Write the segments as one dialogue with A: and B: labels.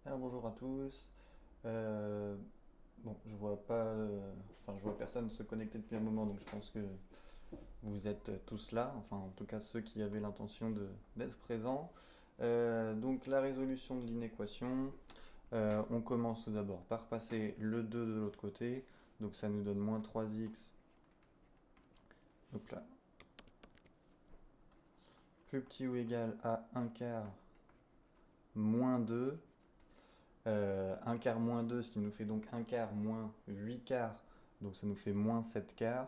A: Alors, bonjour à tous. Euh, bon, je vois pas, je vois personne se connecter depuis un moment, donc je pense que vous êtes tous là. Enfin, en tout cas, ceux qui avaient l'intention d'être présents. Donc, la résolution de l'inéquation. On commence tout d'abord par passer le 2 de l'autre côté. Donc, ça nous donne moins 3x. Donc là, plus petit ou égal à un quart moins 2. 1 quart moins 2, ce qui nous fait donc un quart moins 8 quarts, donc ça nous fait moins 7 quarts.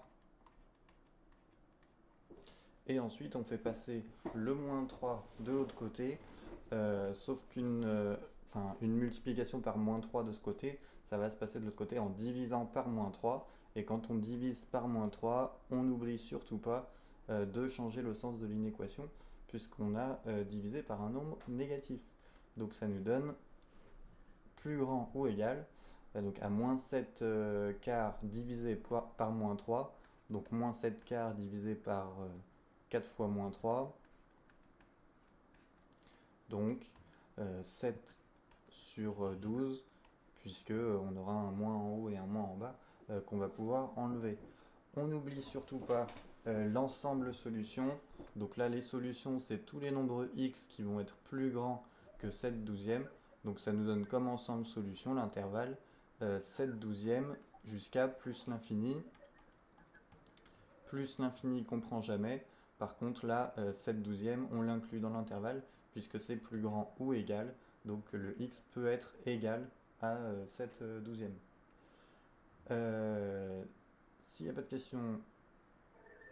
A: Et ensuite, on fait passer le moins 3 de l'autre côté, sauf une multiplication par moins 3 de ce côté, ça va se passer de l'autre côté en divisant par moins 3. Et quand on divise par moins 3, on n'oublie surtout pas de changer le sens de l'inéquation, puisqu'on a divisé par un nombre négatif. Donc ça nous donne plus grand ou égal, donc à moins 7 quarts divisé par moins 3, donc moins 7 quarts divisé par 4 fois moins 3, donc 7 sur 12, puisque on aura un moins en haut et un moins en bas qu'on va pouvoir enlever. On n'oublie surtout pas l'ensemble solution. Donc là, les solutions, c'est tous les nombres x qui vont être plus grands que 7 douzièmes. Donc ça nous donne comme ensemble solution l'intervalle 7 douzièmes jusqu'à plus l'infini. Plus l'infini qu'on prend jamais. Par contre, là, 7 douzièmes, on l'inclut dans l'intervalle puisque c'est plus grand ou égal. Donc le x peut être égal à 7 douzièmes. S'il n'y a pas de questions,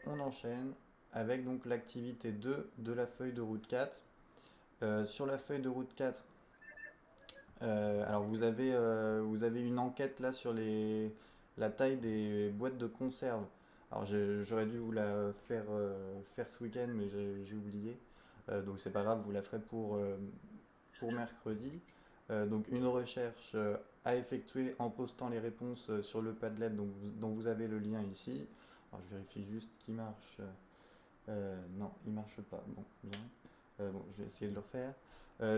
A: on enchaîne avec donc l'activité 2 de la feuille de route 4. Sur la feuille de route 4, alors vous avez une enquête là sur la taille des boîtes de conserve. Alors j'aurais dû vous la faire ce week-end, mais j'ai oublié. Donc c'est pas grave, vous la ferez pour mercredi. Donc une recherche à effectuer en postant les réponses sur le Padlet dont vous avez le lien ici. Alors je vérifie juste qu'il marche. Non, il marche pas. Bon, bien. Bon, je vais essayer de le refaire.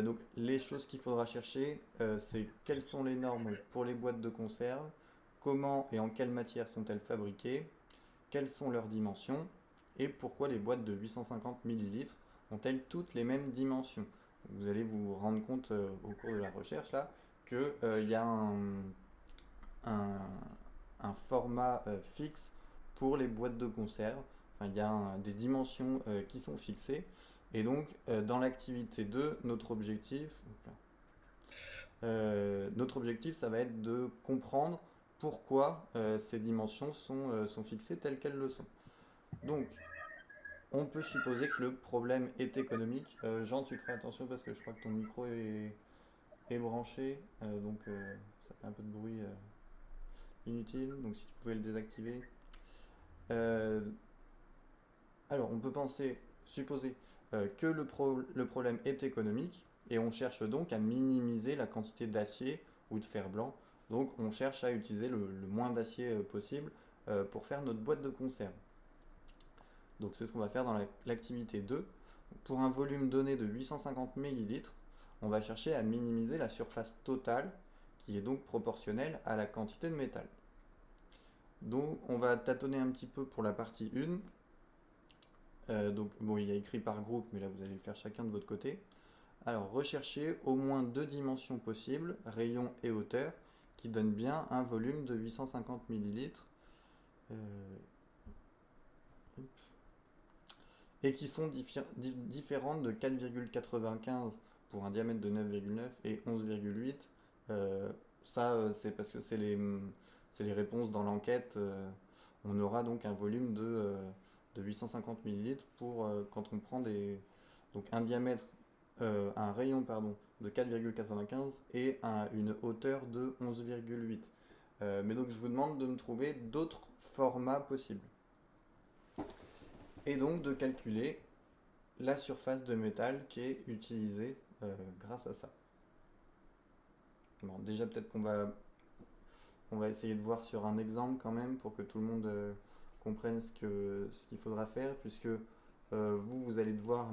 A: Donc, les choses qu'il faudra chercher, c'est quelles sont les normes pour les boîtes de conserve, comment et en quelle matière sont-elles fabriquées, quelles sont leurs dimensions, et pourquoi les boîtes de 850 millilitres ont-elles toutes les mêmes dimensions. Vous allez vous rendre compte au cours de la recherche là qu'il y a un, un format fixe pour les boîtes de conserve. Enfin, il y a des dimensions qui sont fixées. Et donc, dans l'activité 2, notre objectif, ça va être de comprendre pourquoi ces dimensions sont fixées telles qu'elles le sont. Donc, on peut supposer que le problème est économique. Jean, tu feras attention parce que je crois que ton micro est branché, donc ça fait un peu de bruit inutile. Donc, si tu pouvais le désactiver. Euh, Alors, on peut supposer que le problème est économique et on cherche donc à minimiser la quantité d'acier ou de fer blanc. Donc, on cherche à utiliser le moins d'acier possible pour faire notre boîte de conserve. Donc, c'est ce qu'on va faire dans l'activité 2. Pour un volume donné de 850 millilitres, on va chercher à minimiser la surface totale qui est donc proportionnelle à la quantité de métal. Donc, on va tâtonner un petit peu pour la partie 1. Donc, bon, il y a écrit par groupe, mais là, vous allez le faire chacun de votre côté. Alors, recherchez au moins deux dimensions possibles, rayon et hauteur, qui donnent bien un volume de 850 millilitres et qui sont différentes de 4,95 pour un diamètre de 9,9 et 11,8. C'est parce que c'est les réponses dans l'enquête. On aura donc un volume de 850 millilitres pour quand on prend donc un rayon pardon, de 4,95 et une hauteur de 11,8. Mais donc je vous demande de me trouver d'autres formats possibles. Et donc de calculer la surface de métal qui est utilisée grâce à ça. Bon, déjà peut-être on va essayer de voir sur un exemple quand même pour que tout le monde comprenne ce qu'il faudra faire, puisque vous allez devoir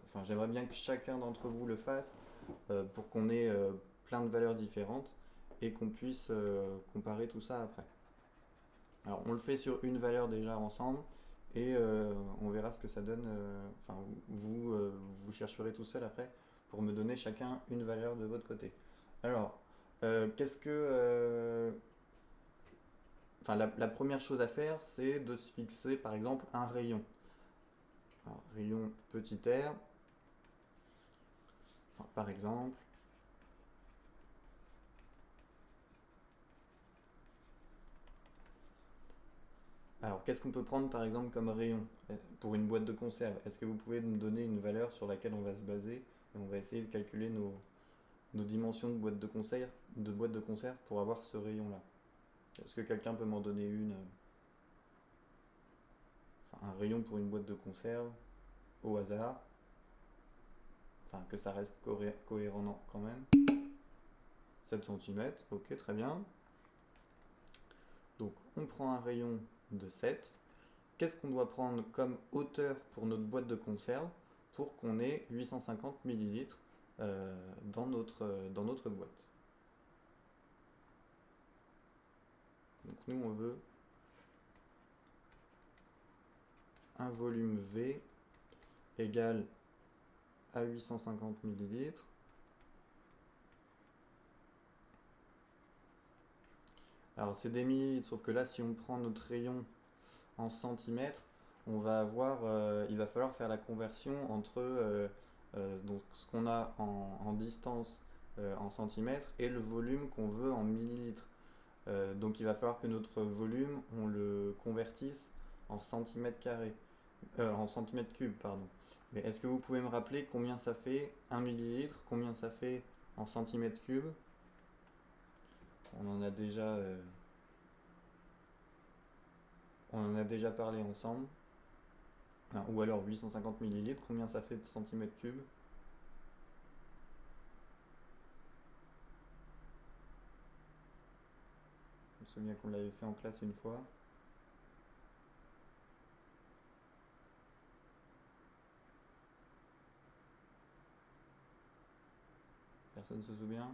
A: enfin j'aimerais bien que chacun d'entre vous le fasse pour qu'on ait plein de valeurs différentes et qu'on puisse comparer tout ça après. Alors on le fait sur une valeur déjà ensemble et on verra ce que ça donne. Enfin vous chercherez tout seul après pour me donner chacun une valeur de votre côté. Alors qu'est-ce que enfin la première chose à faire c'est de se fixer par exemple un rayon. Alors, rayon petit r, enfin, par exemple. Alors, qu'est-ce qu'on peut prendre par exemple comme rayon pour une boîte de conserve? Est-ce que vous pouvez me donner une valeur sur laquelle on va se baser et on va essayer de calculer nos dimensions de boîte de conserve pour avoir ce rayon-là? Est-ce que quelqu'un peut m'en donner une enfin, un rayon pour une boîte de conserve au hasard? Enfin, que ça reste cohérent quand même. 7 cm, ok, très bien. Donc, on prend un rayon de 7. Qu'est-ce qu'on doit prendre comme hauteur pour notre boîte de conserve pour qu'on ait 850 millilitres dans notre boîte? Donc nous on veut un volume V égal à 850 millilitres. Alors c'est des millilitres, sauf que là si on prend notre rayon en centimètres, on va avoir, il va falloir faire la conversion entre donc ce qu'on a en distance en centimètres et le volume qu'on veut en millilitres. Donc il va falloir que notre volume, on le convertisse en centimètres carrés, en centimètres cubes, pardon. Mais est-ce que vous pouvez me rappeler combien ça fait 1 millilitre, combien ça fait en centimètres cubes? On en a déjà, on en a déjà parlé ensemble. Enfin, ou alors 850 millilitres, combien ça fait de centimètres cubes? Je me souviens qu'on l'avait fait en classe une fois. Personne ne se souvient?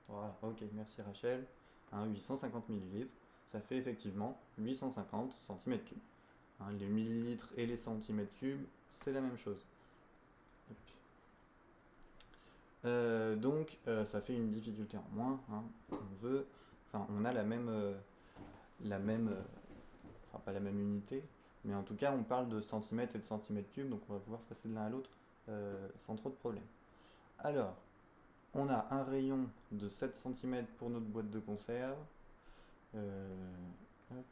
A: Voilà, ok, merci Rachel. 850 millilitres, ça fait effectivement 850 centimètres cubes. Les millilitres et les centimètres cubes, c'est la même chose. Donc ça fait une difficulté en moins. On a la même, enfin pas la même unité, mais en tout cas on parle de centimètres et de centimètres cubes, donc on va pouvoir passer de l'un à l'autre sans trop de problème. Alors, on a un rayon de 7 centimètres pour notre boîte de conserve. Hop.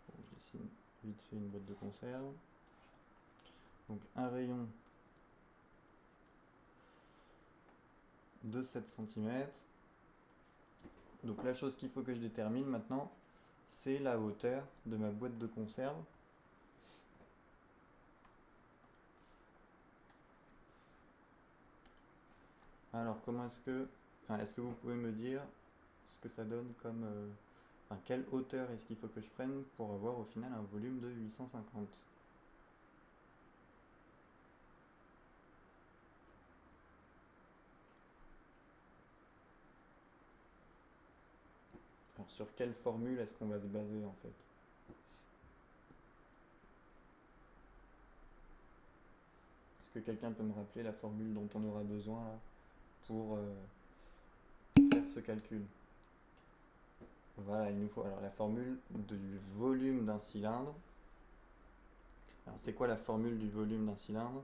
A: Bon, je dessine vite fait une boîte de conserve. Donc un rayon de 7 centimètres. Donc la chose qu'il faut que je détermine maintenant, c'est la hauteur de ma boîte de conserve. Alors comment est-ce que vous pouvez me dire ce que ça donne comme... quelle hauteur est-ce qu'il faut que je prenne pour avoir au final un volume de 850? Alors sur quelle formule est-ce qu'on va se baser en fait? Est-ce que quelqu'un peut me rappeler la formule dont on aura besoin là, pour faire ce calcul? Voilà, il nous faut alors la formule du volume d'un cylindre. Alors c'est quoi la formule du volume d'un cylindre?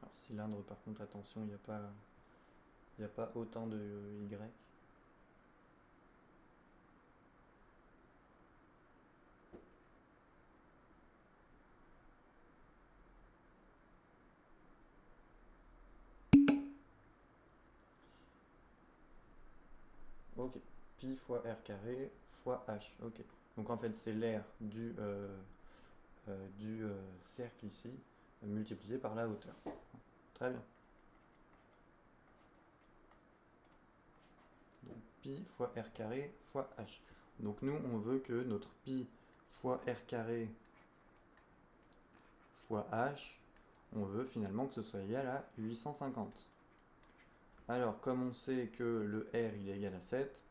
A: Alors cylindre par contre attention, il n'y a pas autant de Y. Ok. Pi fois r carré fois h. Ok. Donc en fait, c'est l'air du cercle ici, multiplié par la hauteur. Très bien. Donc pi fois r carré fois h. Donc nous, on veut que notre pi fois r carré fois h, on veut finalement que ce soit égal à 850. Alors, comme on sait que le r il est égal à 7,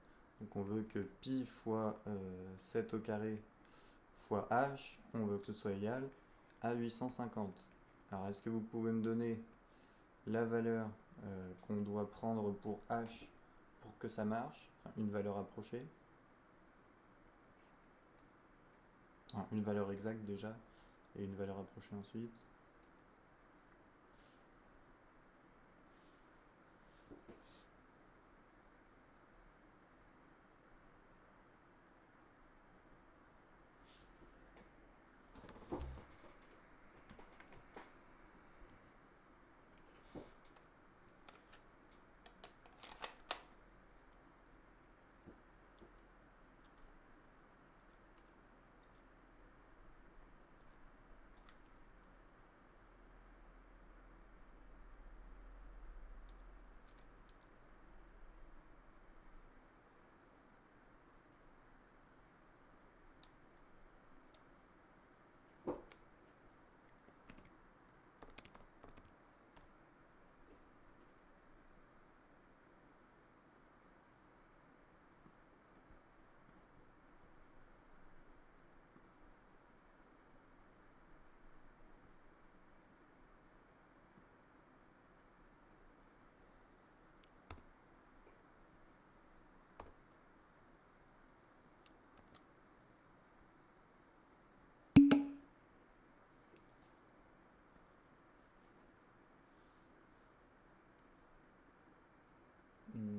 A: donc on veut que pi fois 7 au carré fois h, on veut que ce soit égal à 850. Alors, est-ce que vous pouvez me donner la valeur qu'on doit prendre pour h pour que ça marche, enfin, une valeur approchée, enfin, une valeur exacte déjà, et une valeur approchée ensuite.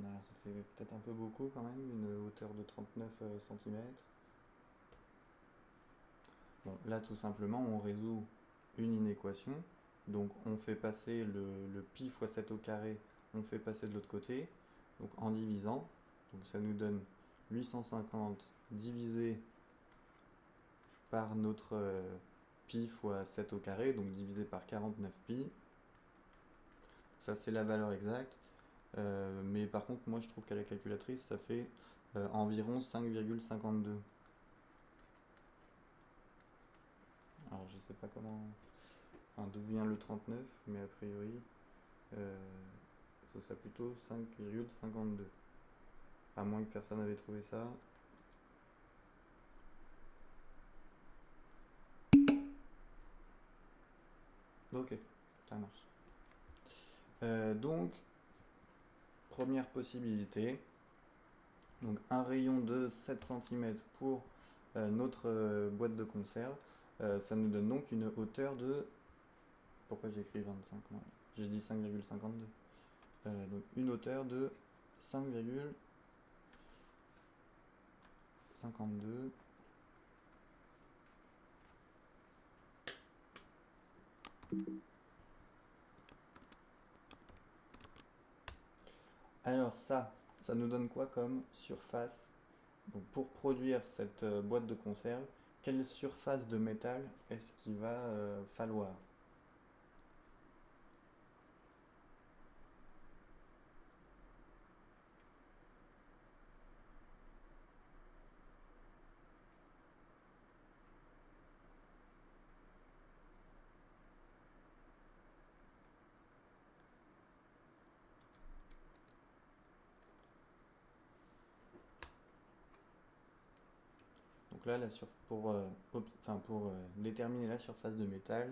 A: Alors ça fait peut-être un peu beaucoup quand même, une hauteur de 39 cm. Bon, là tout simplement on résout une inéquation. Donc on fait passer le pi fois 7 au carré, on fait passer de l'autre côté. Donc en divisant, donc ça nous donne 850 divisé par notre pi fois 7 au carré, donc divisé par 49 pi. Ça c'est la valeur exacte. Mais par contre moi je trouve qu'à la calculatrice ça fait environ 5,52. Alors je sais pas comment, enfin, d'où vient le 39, mais a priori ce serait plutôt 5,52. À moins que personne n'avait trouvé ça. Ok, ça marche. Donc, première possibilité. Donc un rayon de 7 cm pour notre boîte de conserve. Ça nous donne donc une hauteur de... Pourquoi j'ai écrit 25? Ouais. J'ai dit 5,52. Donc une hauteur de 5,52. Alors ça nous donne quoi comme surface? Donc pour produire cette boîte de conserve, quelle surface de métal est-ce qu'il va falloir? Donc là, pour déterminer la surface de métal,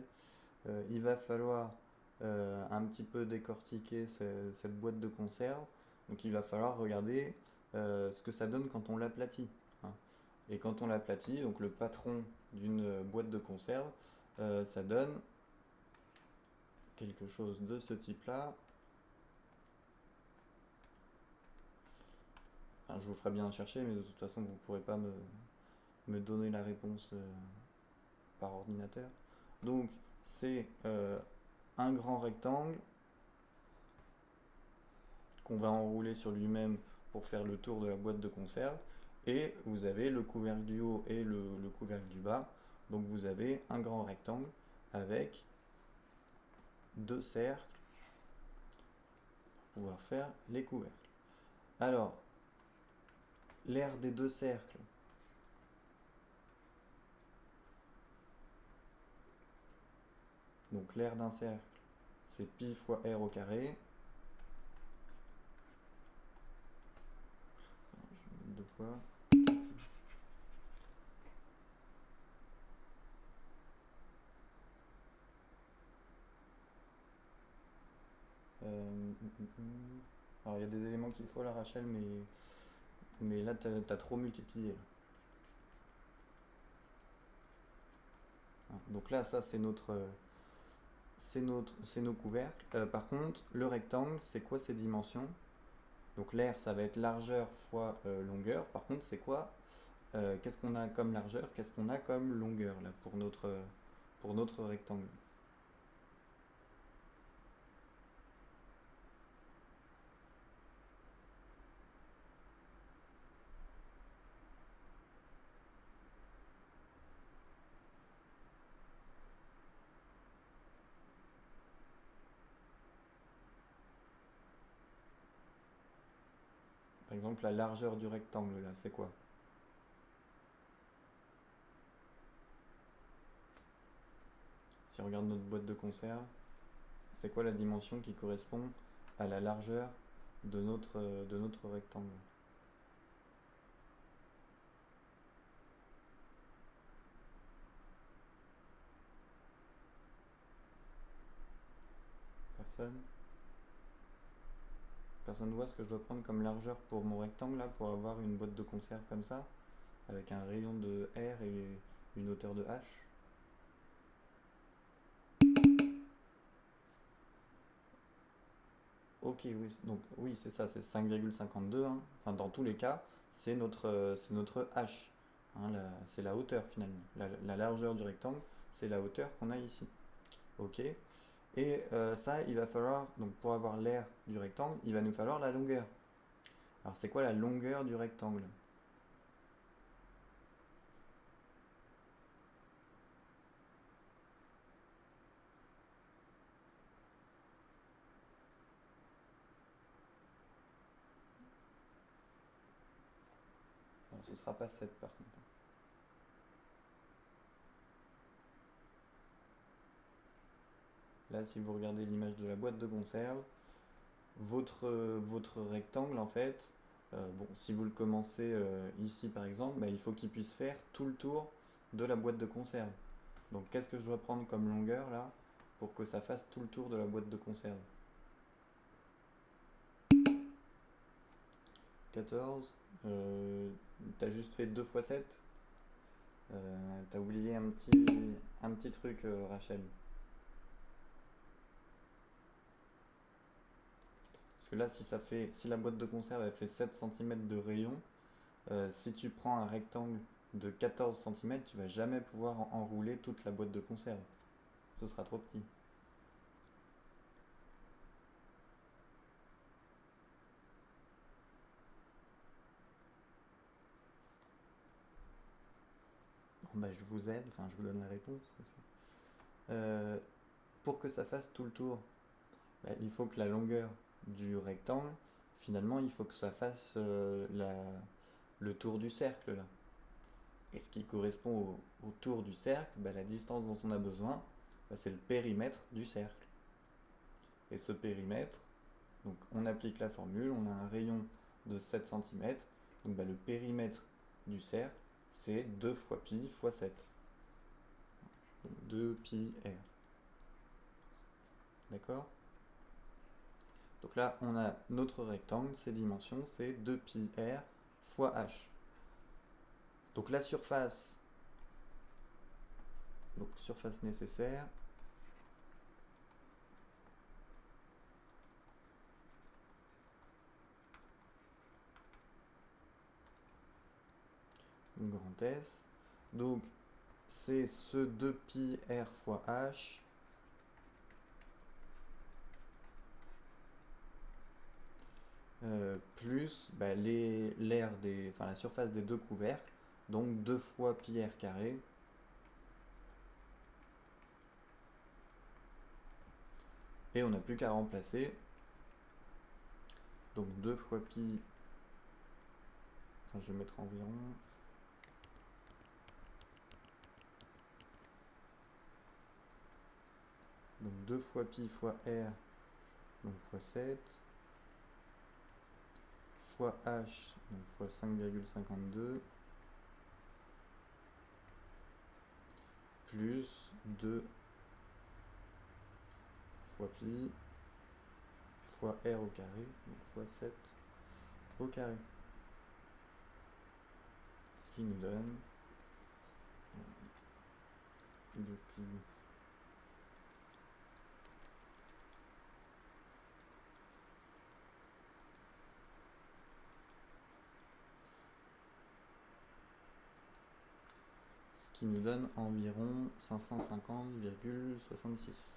A: il va falloir un petit peu décortiquer cette boîte de conserve. Donc il va falloir regarder ce que ça donne quand on l'aplatit, hein. Et quand on l'aplatit, donc le patron d'une boîte de conserve, ça donne quelque chose de ce type-là. Enfin, je vous ferai bien chercher, mais de toute façon, vous ne pourrez pas me donner la réponse par ordinateur. Donc, c'est un grand rectangle qu'on va enrouler sur lui-même pour faire le tour de la boîte de conserve. Et vous avez le couvercle du haut et le couvercle du bas. Donc vous avez un grand rectangle avec deux cercles pour pouvoir faire les couvercles. Alors, l'aire des deux cercles, donc l'aire d'un cercle, c'est pi fois r au carré. Je vais mettre deux fois. Alors il y a des éléments qu'il faut là, Rachel, mais là t'as trop multiplié. Donc là, ça c'est nos couvercles. Par contre, le rectangle, c'est quoi ses dimensions? Donc l'aire, ça va être largeur fois longueur. Par contre, c'est quoi? Qu'est-ce qu'on a comme largeur? Qu'est-ce qu'on a comme longueur là pour notre rectangle? Par exemple, la largeur du rectangle là, c'est quoi? Si on regarde notre boîte de conserve, c'est quoi la dimension qui correspond à la largeur de notre rectangle? Personne? Personne voit ce que je dois prendre comme largeur pour mon rectangle là, pour avoir une boîte de conserve comme ça, avec un rayon de R et une hauteur de H? Ok, oui, donc oui, c'est ça, c'est 5,52, hein. Enfin, dans tous les cas, c'est notre H. Hein, c'est la hauteur finalement. La largeur du rectangle, c'est la hauteur qu'on a ici. Ok. Et ça, il va falloir, donc pour avoir l'aire du rectangle, il va nous falloir la longueur. Alors, c'est quoi la longueur du rectangle? Alors, ce sera pas 7 par contre. Là, si vous regardez l'image de la boîte de conserve, votre rectangle, en fait, bon, si vous le commencez ici par exemple, bah, il faut qu'il puisse faire tout le tour de la boîte de conserve. Donc, qu'est-ce que je dois prendre comme longueur là pour que ça fasse tout le tour de la boîte de conserve? 14. T'as juste fait 2 fois 7. T'as oublié un petit truc, Rachel. Parce que là, si la boîte de conserve elle fait 7 cm de rayon, si tu prends un rectangle de 14 cm, tu vas jamais pouvoir enrouler toute la boîte de conserve. Ce sera trop petit. Bon, bah, je vous aide, enfin je vous donne la réponse. Euh, pour que ça fasse tout le tour, bah, il faut que la longueur du rectangle, finalement, il faut que ça fasse le tour du cercle là. Et ce qui correspond au tour du cercle, bah, la distance dont on a besoin, bah, c'est le périmètre du cercle. Et ce périmètre, donc on applique la formule, on a un rayon de 7 cm, donc bah, le périmètre du cercle, c'est 2 fois pi fois 7. Donc 2 pi r. D'accord? Donc là, on a notre rectangle, ses dimensions, c'est 2 pi r fois h. Donc la surface, donc surface nécessaire, grand S. Donc c'est ce 2 pi r fois h plus bah, enfin, la surface des deux couvercles, donc 2 fois pi r carré. Et on n'a plus qu'à remplacer. Donc 2 fois pi, enfin je vais mettre environ. Donc 2 fois pi fois r, donc fois 7, fois h, donc fois 5,52, plus 2 fois pi fois r au carré, donc fois 7 au carré. Ce qui nous donne 2 pi qui nous donne environ 550,66.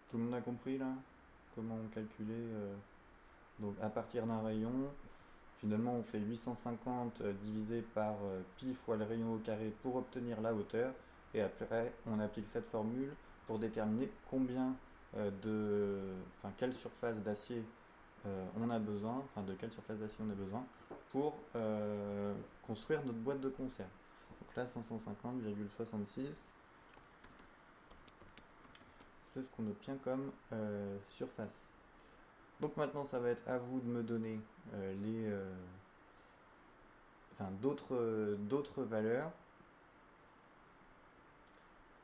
A: Tout le monde a compris là comment on calculait donc à partir d'un rayon, finalement on fait 850 divisé par pi fois le rayon au carré pour obtenir la hauteur, et après on applique cette formule pour déterminer enfin quelle surface d'acier on a besoin, enfin de quelle surface d'acier on a besoin pour construire notre boîte de conserve. Donc là 550,66, c'est ce qu'on obtient comme surface. Donc maintenant ça va être à vous de me donner d'autres valeurs,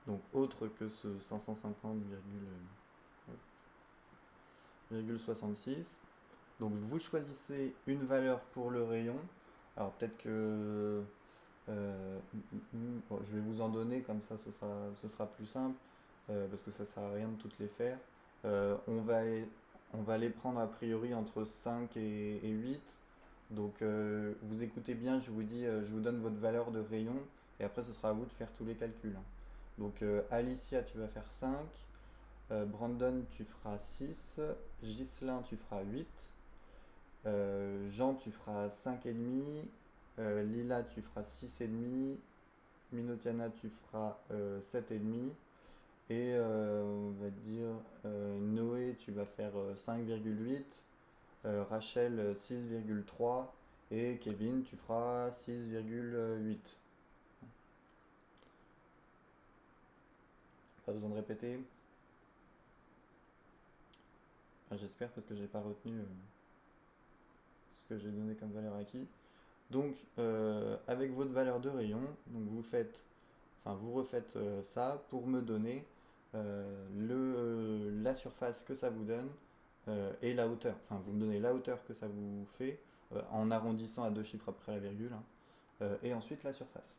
A: donc autres que ce 550,66. Donc vous choisissez une valeur pour le rayon. Alors peut-être que bon, je vais vous en donner, comme ça ce sera plus simple, parce que ça sert à rien de toutes les faire. On va les prendre a priori entre 5 et 8. Donc vous écoutez bien, je vous dis, je vous donne votre valeur de rayon, et après ce sera à vous de faire tous les calculs, hein. Donc Alicia, tu vas faire 5, Brandon, tu feras 6, Ghislain, tu feras 8, Jean, tu feras 5,5, Lila, tu feras 6,5, Minotiana, tu feras 7,5, et on va dire Noé, tu vas faire 5,8, Rachel 6,3, et Kevin, tu feras 6,8. Pas besoin de répéter. Enfin, j'espère, parce que j'ai pas retenu ce que j'ai donné comme valeur acquis. Donc avec votre valeur de rayon, donc vous refaites ça pour me donner la surface que ça vous donne, et la hauteur. Enfin, vous me donnez la hauteur que ça vous fait en arrondissant à deux chiffres après la virgule, hein, et ensuite la surface.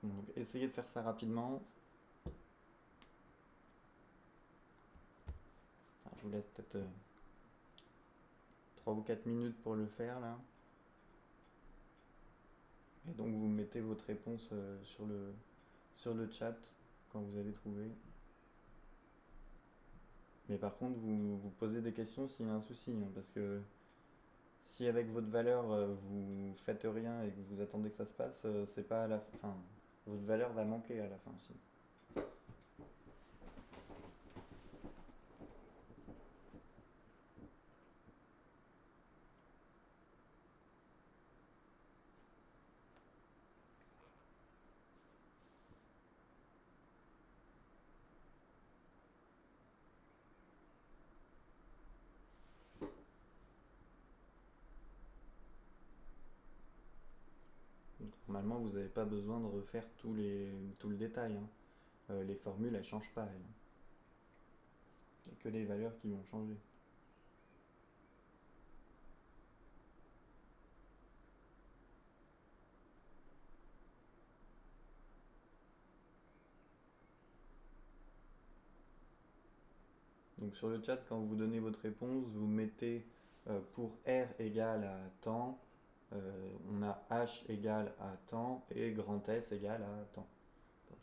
A: Donc essayez de faire ça rapidement. Alors, je vous laisse peut-être 3 ou 4 minutes pour le faire là. Et donc vous mettez votre réponse sur le chat quand vous avez trouvé. Mais par contre, vous posez des questions s'il y a un souci, hein, parce que si avec votre valeur vous faites rien et que vous attendez que ça se passe, c'est pas à la fin. Enfin, votre valeur va manquer à la fin aussi. Donc, normalement, vous n'avez pas besoin de refaire tout le détail, hein. Les formules, elles changent pas, elles. Il n'y a que les valeurs qui vont changer. Donc sur le chat, quand vous donnez votre réponse, vous mettez pour R égale à temps, on a H égale à temps et grand S égale à temps.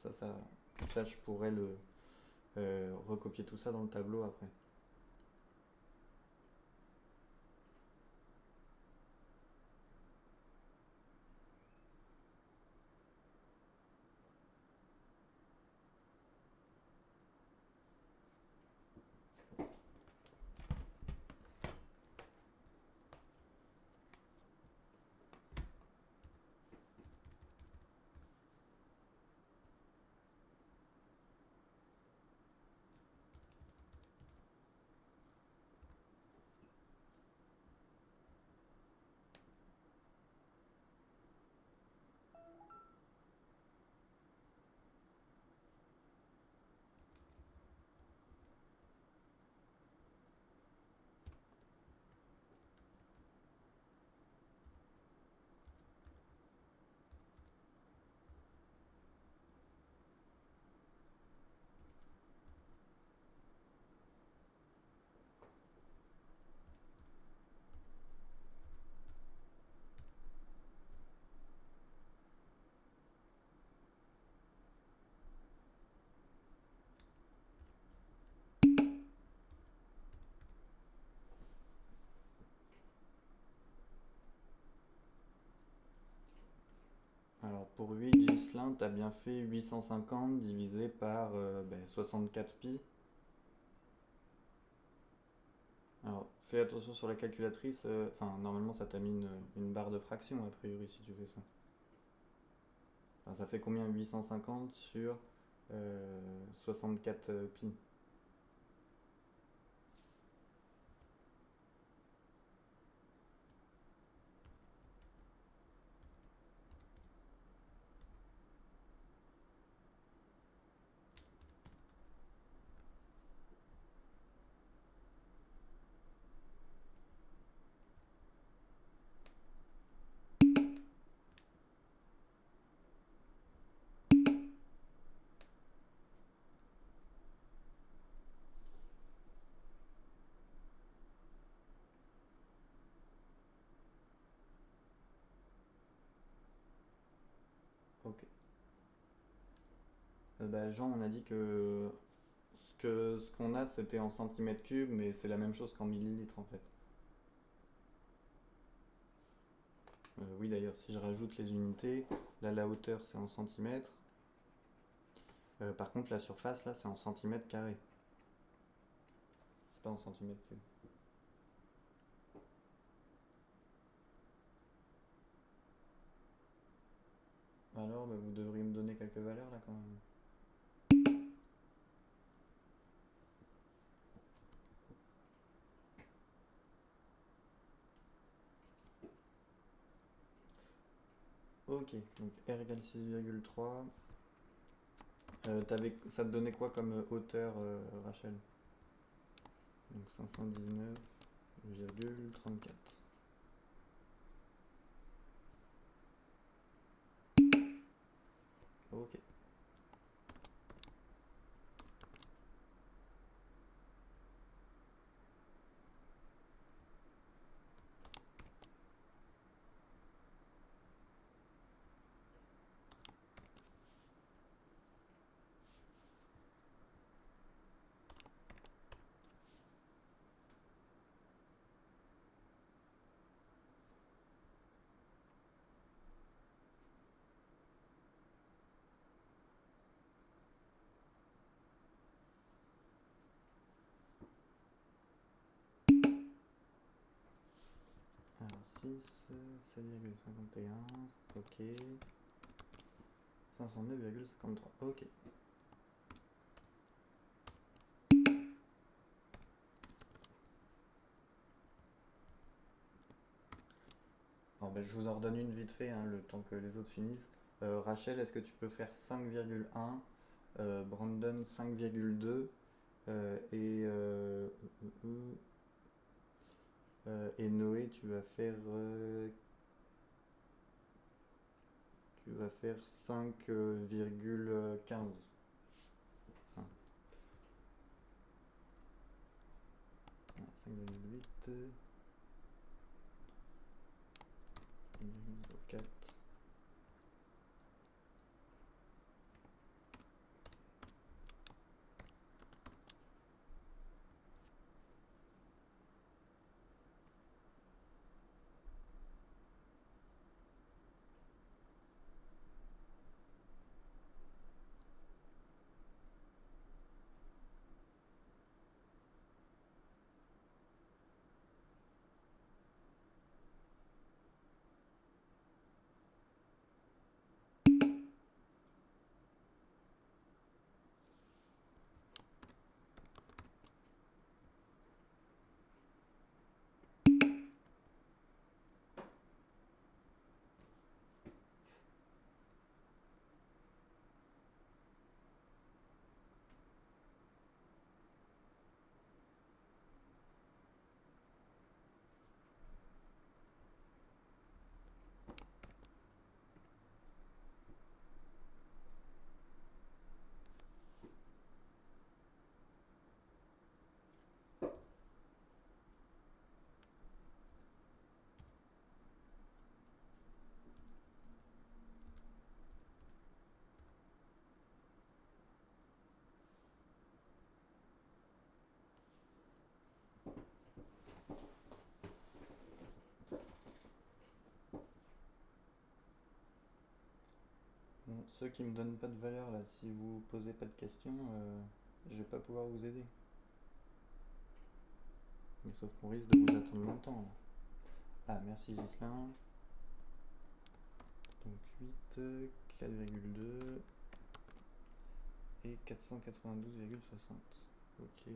A: Comme ça je pourrais recopier tout ça dans le tableau après. Alors pour 8, Ghislain, tu as bien fait 850 divisé par 64 pi. Alors fais attention sur la calculatrice, enfin normalement ça t'a mis une barre de fraction a priori si tu fais ça. Enfin, ça fait combien 850 sur 64 pi. Ok. Jean, on a dit que ce qu'on a c'était en centimètres cubes, mais c'est la même chose qu'en millilitres en fait. Oui d'ailleurs, si je rajoute les unités, là la hauteur c'est en centimètres. Par contre la surface là c'est en centimètres carrés. C'est pas en centimètres cubes. Alors vous devriez me donner quelques valeurs là quand même. Ok, donc R égale 6,3. Ça te donnait quoi comme hauteur, Rachel? Donc 519,34. Ok. Alors 6, 7,51, ok. 509,53, ok. Alors, je vous en redonne une vite fait, hein, le temps que les autres finissent. Rachel, est-ce que tu peux faire 5,1, Brandon 5,2 et Noé, tu vas faire 5,15. Hein. 5,8, 1,04. Bon, ceux qui me donnent pas de valeur là, si vous posez pas de questions, je vais pas pouvoir vous aider. Mais sauf qu'on risque de vous attendre longtemps là. Ah, merci Gislin. Donc 8, 4,2 et 492,60. Ok.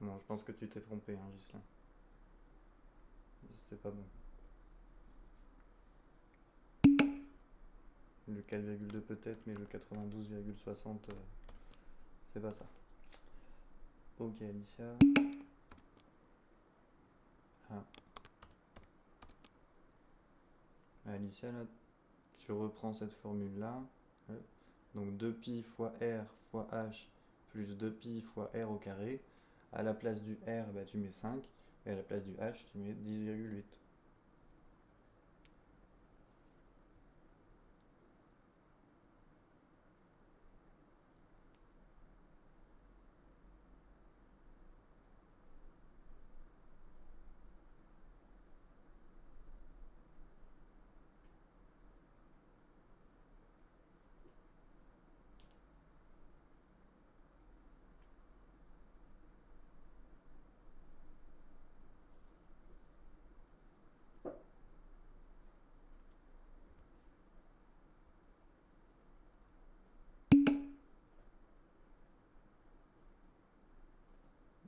A: Bon, je pense que tu t'es trompé, hein, Gislin. C'est pas bon. Le 4,2 peut-être, mais le 92,60, c'est pas ça. Ok, Alicia. Ah. Alicia, là, tu reprends cette formule-là. Donc 2pi fois r fois h plus 2pi fois r au carré. À la place du r, bah, tu mets 5. Et à la place du h, tu mets 10,8.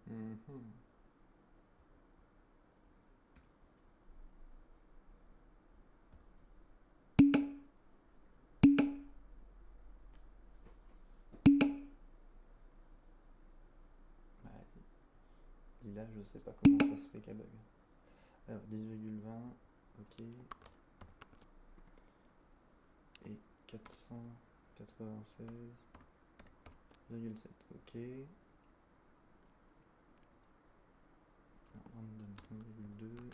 A: Mhm. Là, je sais pas comment ça se fait qu'elle bug. Alors, 10,20, ok. Et 496,7, ok. Alors, on donne 5,2.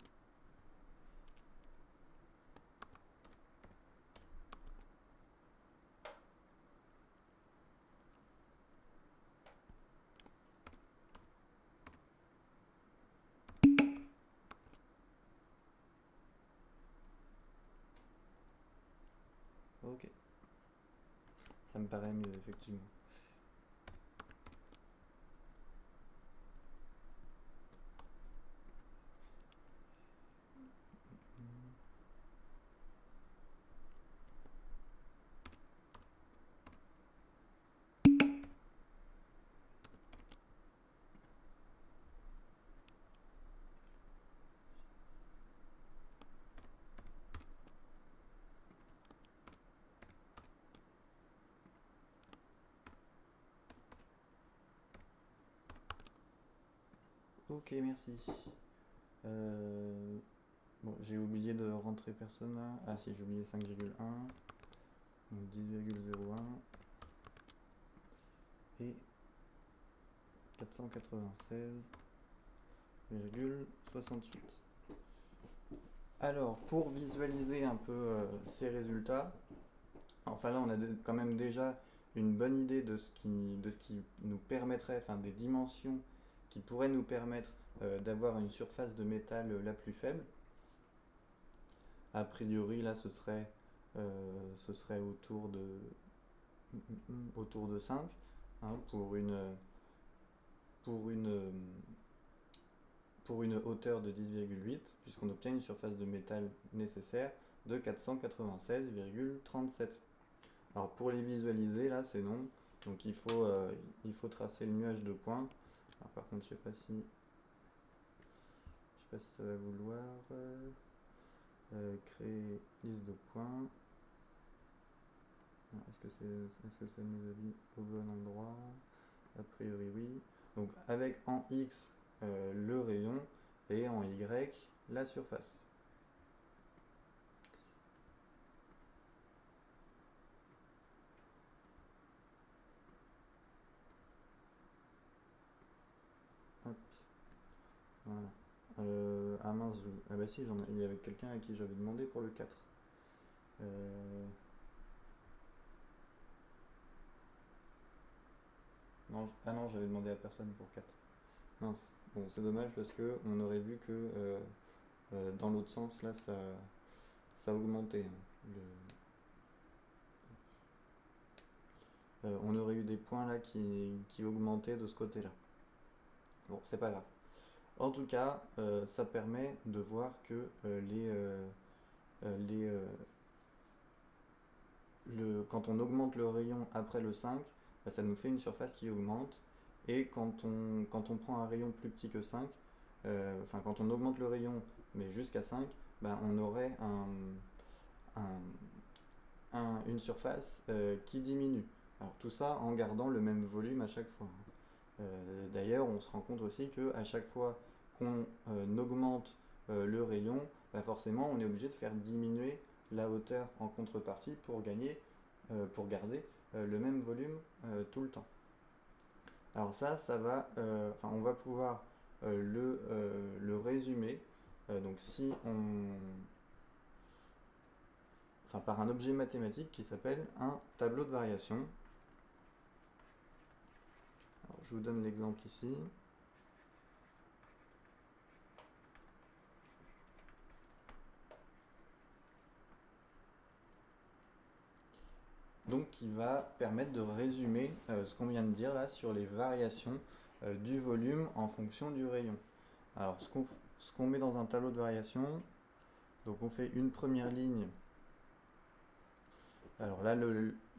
A: Ok. Ça me paraît mieux, effectivement. Ok, merci. Bon, j'ai oublié de rentrer personne là. Ah si, j'ai oublié 5,1. Donc 10,01. Et 496,68. Alors, pour visualiser un peu ces résultats, enfin là on a quand même déjà une bonne idée de ce qui nous permettrait, enfin des dimensions qui pourraient nous permettre d'avoir une surface de métal la plus faible. A priori là ce serait autour de 5 hein, pour une hauteur de 10,8 puisqu'on obtient une surface de métal nécessaire de 496,37. Alors pour les visualiser là c'est non, donc il faut tracer le nuage de points. Alors, par contre je sais pas si ça va vouloir créer liste de points. Est-ce que ça nous a mis au bon endroit? A priori oui. Donc avec en X le rayon et en Y la surface. Hop. Voilà. Ah mince, ah bah si, il y avait quelqu'un à qui j'avais demandé pour le 4. Non, ah non, j'avais demandé à personne pour 4. Mince, bon c'est dommage parce que on aurait vu que dans l'autre sens là ça augmentait. On aurait eu des points là qui augmentaient de ce côté là. Bon, c'est pas grave. En tout cas, ça permet de voir que quand on augmente le rayon après le 5, bah, ça nous fait une surface qui augmente. Et quand on prend un rayon plus petit que 5, enfin quand on augmente le rayon mais jusqu'à 5, bah, on aurait une surface qui diminue. Alors tout ça en gardant le même volume à chaque fois. D'ailleurs, on se rend compte aussi qu'à chaque fois qu'on augmente le rayon, bah forcément on est obligé de faire diminuer la hauteur en contrepartie pour garder le même volume tout le temps. Alors ça va, on va pouvoir le résumer. Donc si par un objet mathématique qui s'appelle un tableau de variation. Alors, je vous donne l'exemple ici. Donc qui va permettre de résumer ce qu'on vient de dire là sur les variations du volume en fonction du rayon. Alors ce qu'on met dans un tableau de variation, donc on fait une première ligne. Alors là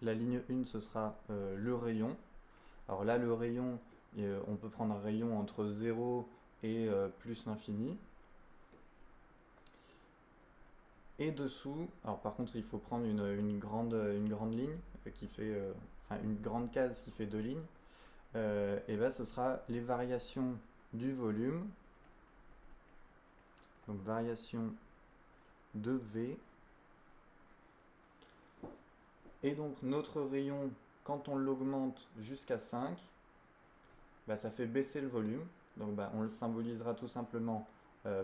A: la ligne 1 ce sera le rayon. Alors là le rayon, on peut prendre un rayon entre 0 et plus l'infini. Et dessous, alors par contre il faut prendre une grande ligne qui fait, une grande case qui fait 2 lignes, et bien ce sera les variations du volume, donc variation de V, et donc notre rayon, quand on l'augmente jusqu'à 5, bah, ça fait baisser le volume, donc bah, on le symbolisera tout simplement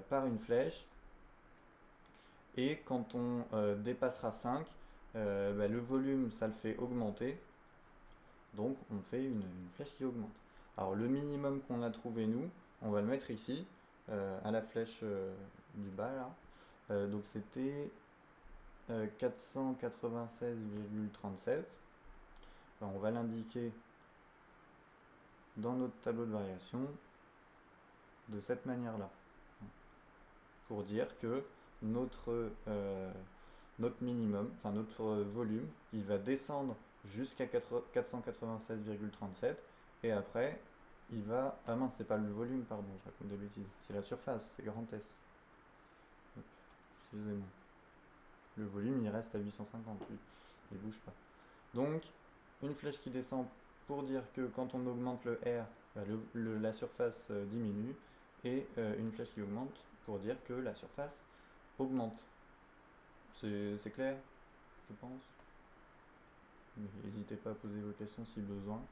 A: par une flèche. Et quand on dépassera 5, bah, le volume ça le fait augmenter, donc on fait une flèche qui augmente. Alors le minimum qu'on a trouvé nous, on va le mettre ici, à la flèche du bas là. Donc c'était 496,37. On va l'indiquer dans notre tableau de variation de cette manière là, pour dire que notre minimum, enfin notre volume, il va descendre jusqu'à 496,37 et après il va... Ah mince, c'est pas le volume, pardon, je raconte des bêtises, c'est la surface, c'est grand S. Excusez-moi. Le volume il reste à 850, lui, il bouge pas. Donc une flèche qui descend pour dire que quand on augmente le R, bah, la surface diminue, et une flèche qui augmente pour dire que la surface augmente. C'est clair, je pense. N'hésitez pas à poser vos questions si besoin.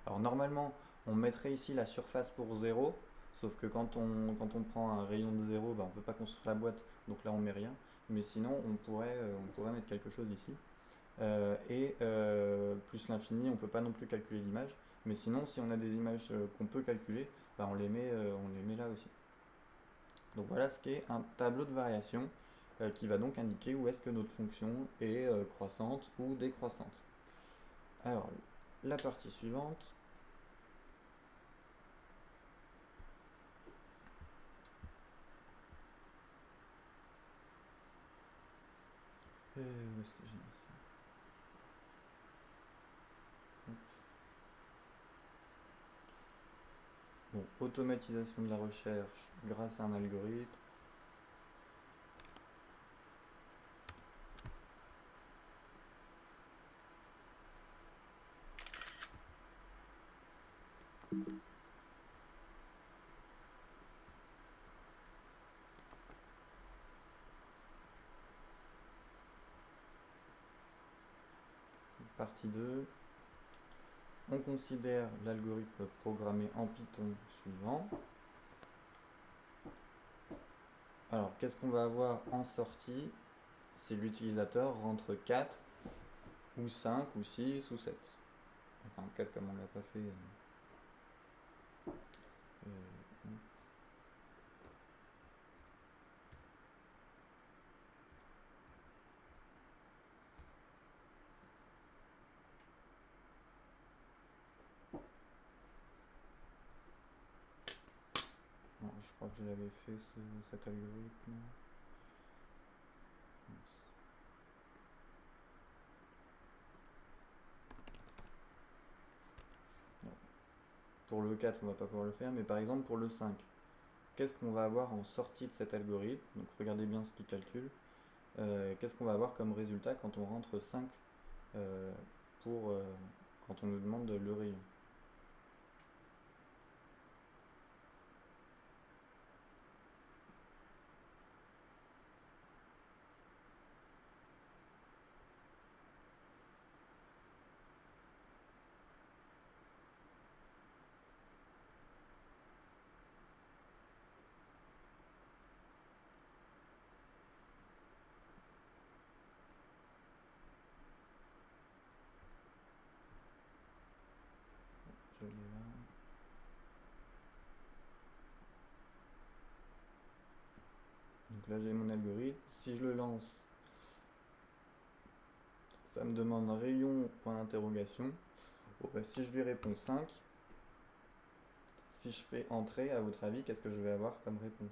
A: Alors normalement, On mettrait ici la surface pour 0, sauf que quand on prend un rayon de 0, bah, on ne peut pas construire la boîte, donc là on met rien. Mais sinon, on pourrait mettre quelque chose ici. Plus l'infini, on ne peut pas non plus calculer l'image. Mais sinon, si on a des images qu'on peut calculer, bah, on les met là aussi. Donc voilà ce qu'est un tableau de variation qui va donc indiquer où est-ce que notre fonction est croissante ou décroissante. Alors, la partie suivante. Où est-ce que j'ai mis ça? Hop. Bon, automatisation de la recherche grâce à un algorithme. Partie 2. On considère l'algorithme programmé en Python suivant. Alors, qu'est-ce qu'on va avoir en sortie si l'utilisateur rentre 4 ou 5 ou 6 ou 7? Enfin, 4 comme on ne l'a pas fait. Non, je crois que je l'avais fait cet algorithme. Non. Pour le 4, on va pas pouvoir le faire, mais par exemple pour le 5, qu'est-ce qu'on va avoir en sortie de cet algorithme? Donc regardez bien ce qu'il calcule. Qu'est-ce qu'on va avoir comme résultat quand on rentre 5 euh, quand on nous demande le rayon? Je l'ai là. Donc là j'ai mon algorithme. Si je le lance, ça me demande rayon point d'interrogation. Bon, bah, si je lui réponds 5, si je fais entrer, à votre avis, qu'est-ce que je vais avoir comme réponse?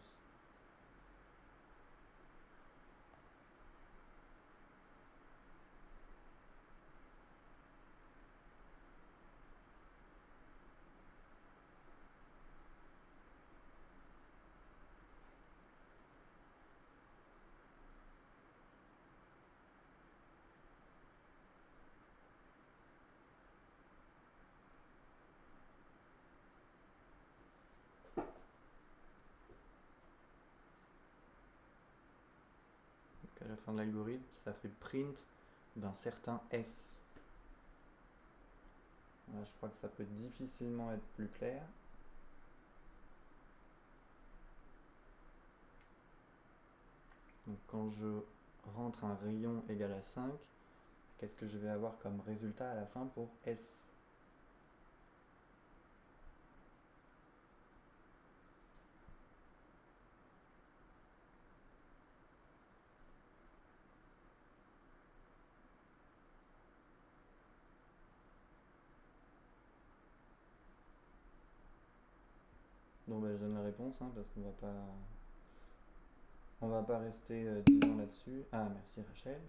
A: Donc à la fin de l'algorithme, ça fait print d'un certain S. Là, je crois que ça peut difficilement être plus clair. Donc quand je rentre un rayon égal à 5, qu'est-ce que je vais avoir comme résultat à la fin pour S? Donc bah, je donne la réponse hein, parce on va pas rester 10 ans là-dessus. Ah merci Rachel.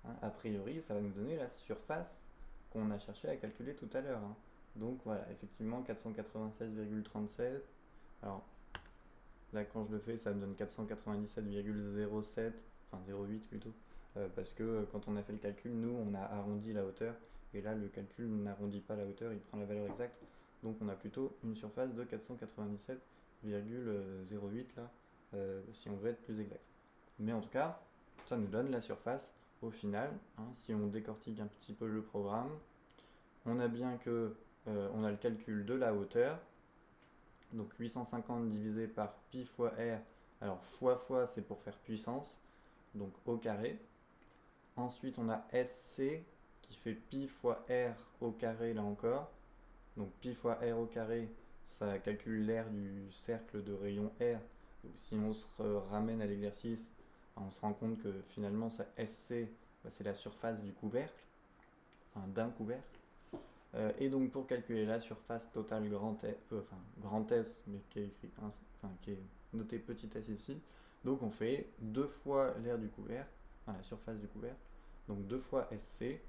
A: Hein, a priori ça va nous donner la surface qu'on a cherché à calculer tout à l'heure. Hein. Donc voilà, effectivement 496,37. Alors là quand je le fais ça me donne 497,07, enfin 0,8 plutôt. Parce que quand on a fait le calcul, nous on a arrondi la hauteur. Et là le calcul n'arrondit pas la hauteur, il prend la valeur exacte. Donc on a plutôt une surface de 497,08 là, si on veut être plus exact. Mais en tout cas, ça nous donne la surface au final. Hein, si on décortique un petit peu le programme, on a bien que on a le calcul de la hauteur. Donc 850 divisé par pi fois r. Alors fois c'est pour faire puissance, donc au carré. Ensuite on a SC qui fait pi fois r au carré là encore. Donc pi fois r au carré, ça calcule l'aire du cercle de rayon r. Donc si on se ramène à l'exercice, on se rend compte que finalement ça SC, c'est la surface du couvercle, enfin d'un couvercle. Et donc pour calculer la surface totale grand S, mais qui est, qui est noté petit s ici, donc on fait 2 fois l'aire du couvercle, enfin la surface du couvercle, donc 2 fois SC,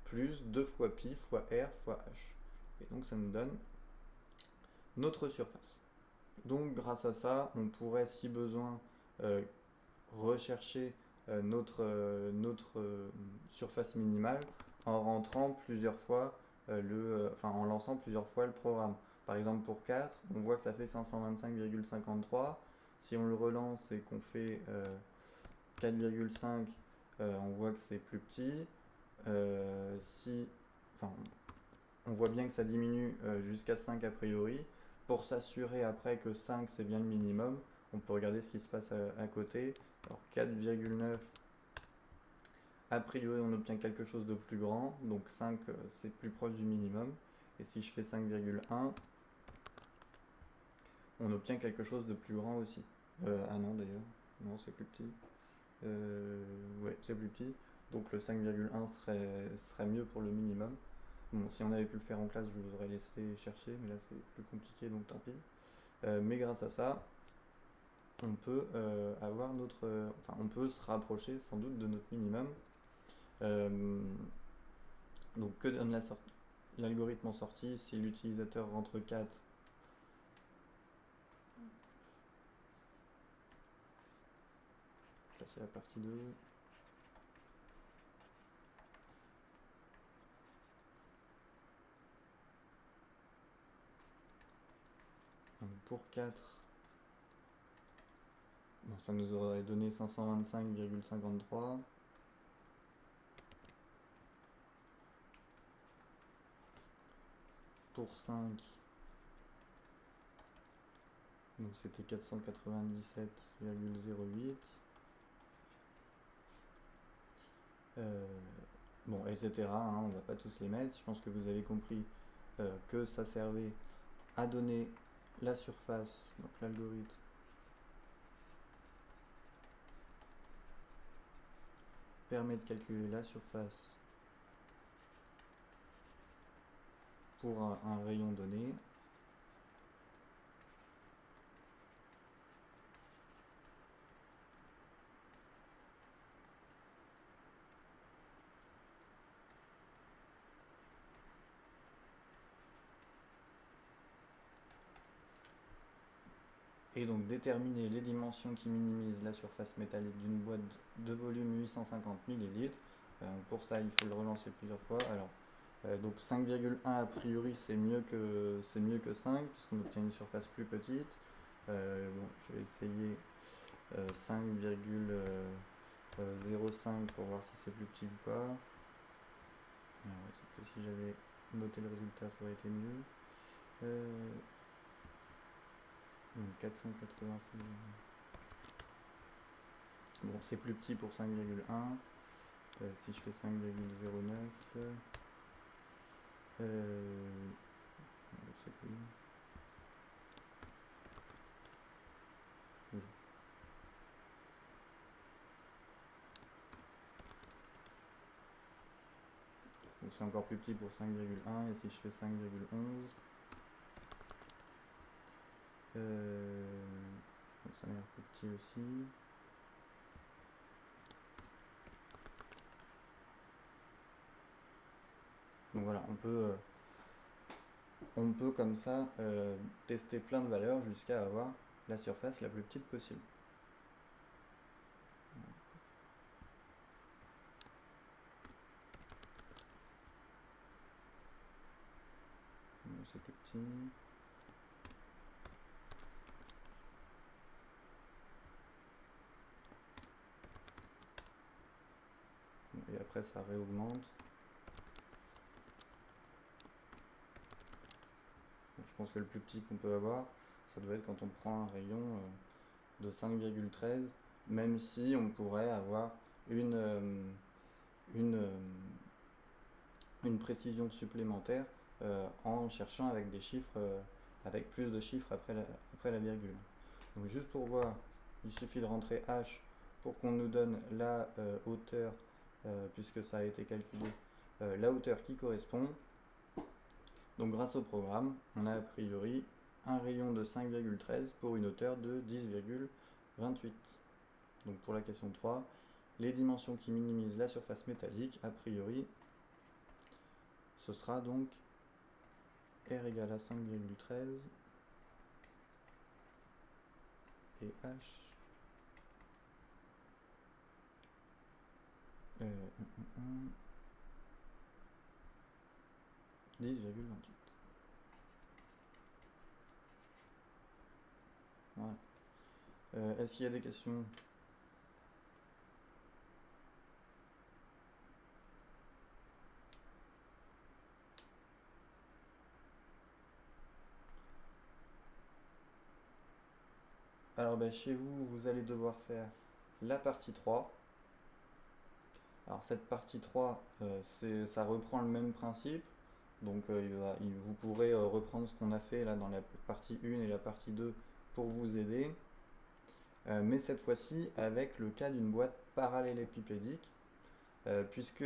A: plus 2 fois pi fois R fois H. Et donc ça nous donne notre surface. Donc grâce à ça, on pourrait, si besoin, rechercher notre surface minimale en rentrant plusieurs fois en lançant plusieurs fois le programme. Par exemple pour 4, on voit que ça fait 525,53. Si on le relance et qu'on fait 4,5, on voit que c'est plus petit. On voit bien que ça diminue jusqu'à 5 a priori. Pour s'assurer après que 5 c'est bien le minimum, on peut regarder ce qui se passe à côté. Alors 4,9, a priori on obtient quelque chose de plus grand, donc 5 c'est plus proche du minimum. Et si je fais 5,1, on obtient quelque chose de plus grand aussi. Ah non d'ailleurs, non c'est plus petit. Ouais c'est plus petit, donc le 5,1 serait mieux pour le minimum. Bon, si on avait pu le faire en classe, je vous aurais laissé chercher, mais là c'est plus compliqué, donc tant pis. Mais grâce à ça, on peut avoir on peut se rapprocher sans doute de notre minimum. Donc que donne l'algorithme en sortie si l'utilisateur rentre 4? Là c'est la partie 2. Donc pour 4, bon, ça nous aurait donné 525,53. Pour 5, donc c'était 497,08. Bon, etc. Hein, on va pas tous les mettre. Je pense que vous avez compris que ça servait à donner la surface, donc l'algorithme permet de calculer la surface pour un rayon donné. Et donc déterminer les dimensions qui minimisent la surface métallique d'une boîte de volume 850 ml. Pour ça, il faut le relancer plusieurs fois. Alors, donc 5,1 a priori c'est mieux que 5 puisqu'on obtient une surface plus petite. Bon, je vais essayer 5,05 pour voir si c'est plus petit ou pas. Sauf que si j'avais noté le résultat, ça aurait été mieux. Donc 486. Bon, c'est plus petit pour 5,1. Si je fais 5,09, je sais plus. Donc c'est encore plus petit pour 5,1. Et si je fais 5,11, ça m'a l'air plus petit aussi. Donc voilà, on peut comme ça tester plein de valeurs jusqu'à avoir la surface la plus petite possible. C'est plus petit. Et après ça réaugmente. pense que le plus petit qu'on peut avoir, ça doit être quand on prend un rayon de 5,13, même si on pourrait avoir une, une, euh, une précision supplémentaire en cherchant avec des chiffres, avec plus de chiffres après la virgule. Donc juste pour voir, il suffit de rentrer h pour qu'on nous donne la hauteur, puisque ça a été calculé, la hauteur qui correspond. Donc grâce au programme, on a a priori un rayon de 5,13 pour une hauteur de 10,28. Donc pour la question 3, les dimensions qui minimisent la surface métallique, a priori, ce sera donc R égale à 5,13 et H 10,28. Voilà. Est-ce qu'il y a des questions? Alors chez vous, vous allez devoir faire la partie 3. Alors cette partie 3, ça reprend le même principe. Donc vous pourrez reprendre ce qu'on a fait là dans la partie 1 et la partie 2 pour vous aider. Mais cette fois-ci avec le cas d'une boîte parallélépipédique. Puisque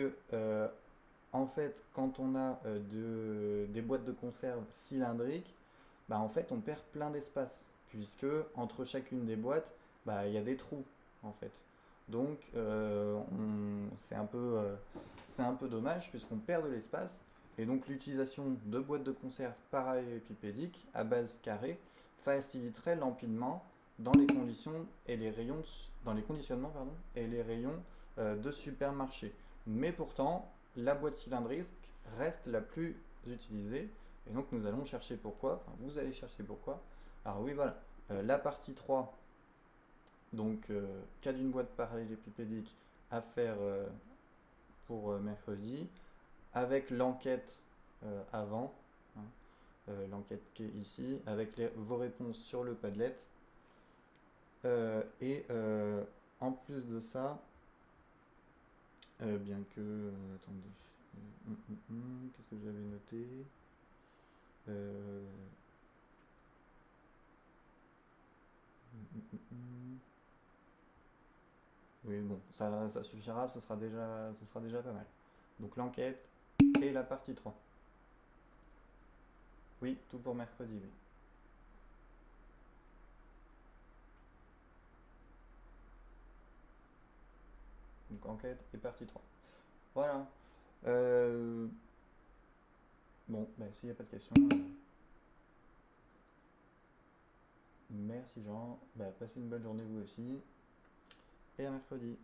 A: en fait quand on a des boîtes de conserve cylindriques, en fait on perd plein d'espace. Puisque entre chacune des boîtes, il y a des trous en fait. Donc c'est un peu dommage puisqu'on perd de l'espace. Et donc l'utilisation de boîtes de conserve parallélépipédiques à base carrée faciliterait l'empilement dans les conditions et les rayons dans les conditionnements et les rayons de supermarché. Mais pourtant, la boîte cylindrique reste la plus utilisée. Et donc nous allons chercher pourquoi. Enfin, vous allez chercher pourquoi. Alors oui, voilà. La partie 3, donc cas d'une boîte parallélépipédique à faire pour mercredi, avec l'enquête avant, hein, l'enquête qui est ici, avec vos réponses sur le Padlet. Et en plus de ça, bien que... attendez. Qu'est-ce que j'avais noté Oui, bon, ça suffira, ce sera déjà pas mal. Donc l'enquête et la partie 3. Oui, tout pour mercredi, oui. Donc enquête et partie 3. Voilà. Bon, s'il n'y a pas de questions, merci Jean. Passez une bonne journée vous aussi. Et à mercredi.